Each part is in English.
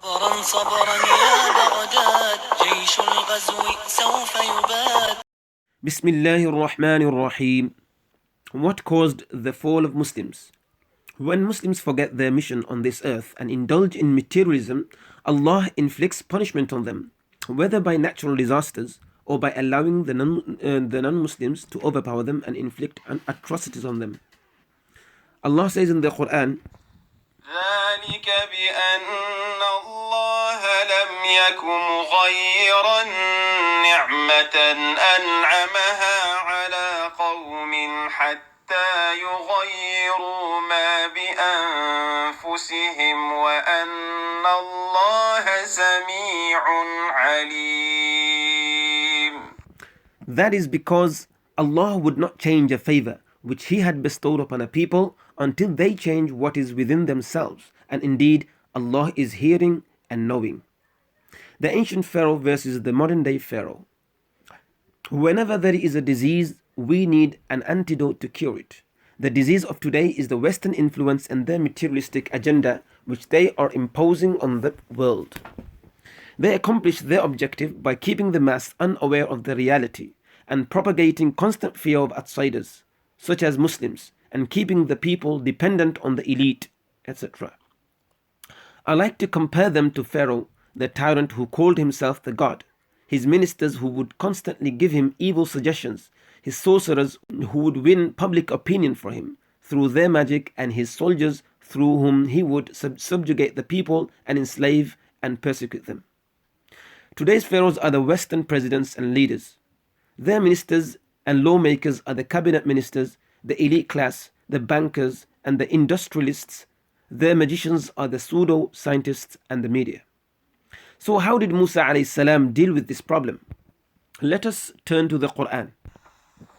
صبرا صبرا يا بغداد جيش الغزو سوف يباد. بسم الله الرحمن الرحيم. What caused the fall of Muslims? When Muslims forget their mission on this earth and indulge in materialism, Allah inflicts punishment on them, whether by natural disasters or by allowing the non-Muslims to overpower them and inflict atrocities on them. Allah says in the Quran, ذلك بأن الله لم يك مغيرا نعمة أنعمها على قوم حتى يغيروا ما بأنفسهم وأن الله سميع عليم. that is because Allah would not change a favor which He had bestowed upon a people until they change what is within themselves, and indeed Allah is hearing and knowing. The ancient Pharaoh versus the modern day Pharaoh. Whenever there is a disease, we need an antidote to cure it. The disease of today is the Western influence and their materialistic agenda which they are imposing on the world. They accomplish their objective by keeping the mass unaware of the reality and propagating constant fear of outsiders, such as Muslims, and keeping the people dependent on the elite, etc. I like to compare them to Pharaoh, the tyrant who called himself the god, his ministers who would constantly give him evil suggestions, his sorcerers who would win public opinion for him through their magic, and his soldiers through whom he would subjugate the people and enslave and persecute them. Today's pharaohs are the Western presidents and leaders. Their ministers and lawmakers are the cabinet ministers, the elite class, the bankers, and the industrialists. Their magicians are the pseudo-scientists and the media. So how did Musa alayhi salam deal with this problem? Let us turn to the Quran.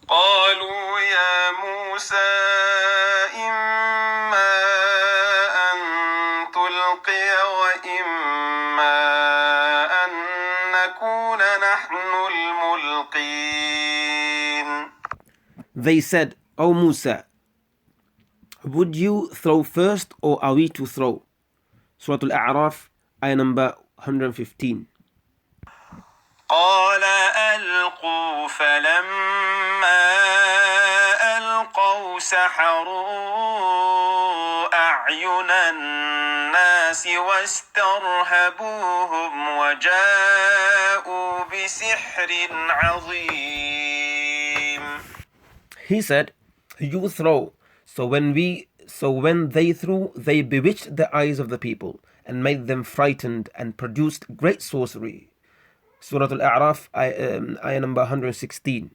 قالوا يا موسى إما أن تلقي وإما أن نكون نحن الملقين. They said, O Musa, would you throw first or are we to throw? Surah Al-A'raf, ayah number 115. قال ألقوا فلما ألقوا سحروا أعين الناس واسترهبوهم وجاءوا بسحر عظيم. He said, you throw. So when they threw, they bewitched the eyes of the people and made them frightened and produced great sorcery. Surah Al-A'raf, ayah number 116.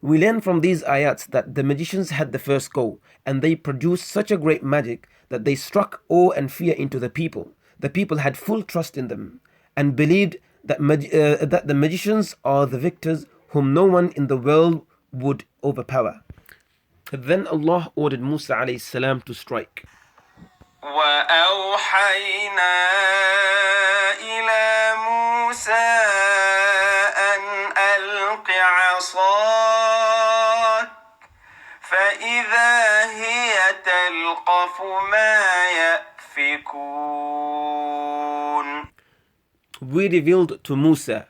We learn from these ayats that the magicians had the first go, and they produced such a great magic that they struck awe and fear into the people. The people had full trust in them and believed that the magicians are the victors whom no one in the world would overpower. Then Allah ordered Musa alayhi salam to strike. وأوحينا إلى موسى أن ألق عصاك فإذا هي تلقف ما يأفكون. We revealed to Musa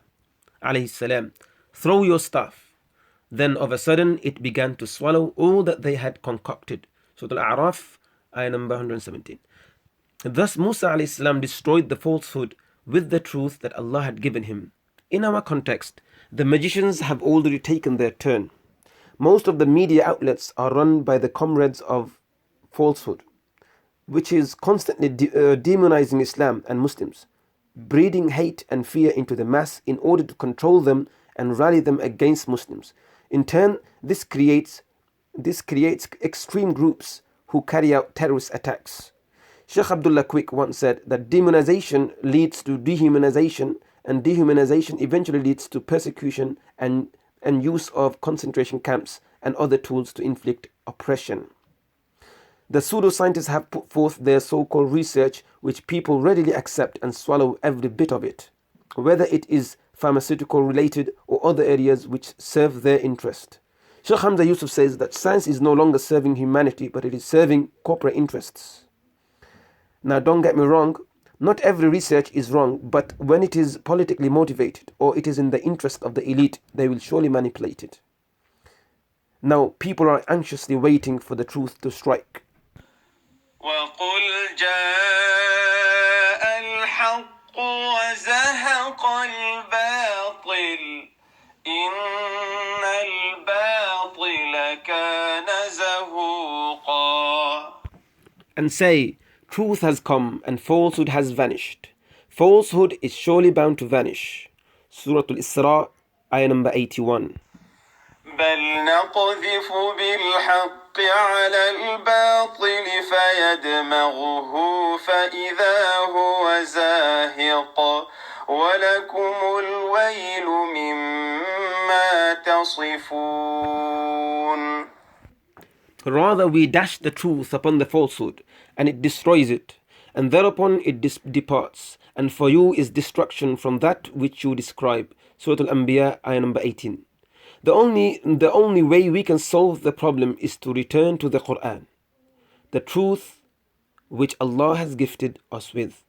alayhi salam, throw your staff. Then of a sudden it began to swallow all that they had concocted. Surah Al-A'raf, ayah number 117. Thus Musa alayhi salam destroyed the falsehood with the truth that Allah had given him. In our context, the magicians have already taken their turn. Most of the media outlets are run by the comrades of falsehood, which is constantly demonizing Islam and Muslims, breeding hate and fear into the mass in order to control them and rally them against Muslims. In turn, this creates extreme groups who carry out terrorist attacks. Sheikh Abdullah Quick once said that demonization leads to dehumanization, and dehumanization eventually leads to persecution and use of concentration camps and other tools to inflict oppression. The pseudoscientists have put forth their so-called research, which people readily accept and swallow every bit of it, whether it is pharmaceutical related or other areas which serve their interest. Sheikh Hamza Yusuf says that science is no longer serving humanity, but it is serving corporate interests. Now don't get me wrong, Not every research is wrong, but when it is politically motivated or it is in the interest of the elite, they will surely manipulate it. Now, people are anxiously waiting for the truth to strike. وقل جاء الحق وزهق الباطل إن الباطل كان زهوقا. And say, truth has come and falsehood has vanished. Falsehood is surely bound to vanish. Surah Al-Isra, ayah number 81. بل نقذف بالحق على الباطل فيدمغه فإذا هو زاهق ولكم الويل مما تصفون. Rather, we dash the truth upon the falsehood, and it destroys it, and thereupon it departs, and for you is destruction from that which you describe. Surah Al-Anbiya, ayah number 18. The only way we can solve the problem is to return to the Quran, the truth which Allah has gifted us with.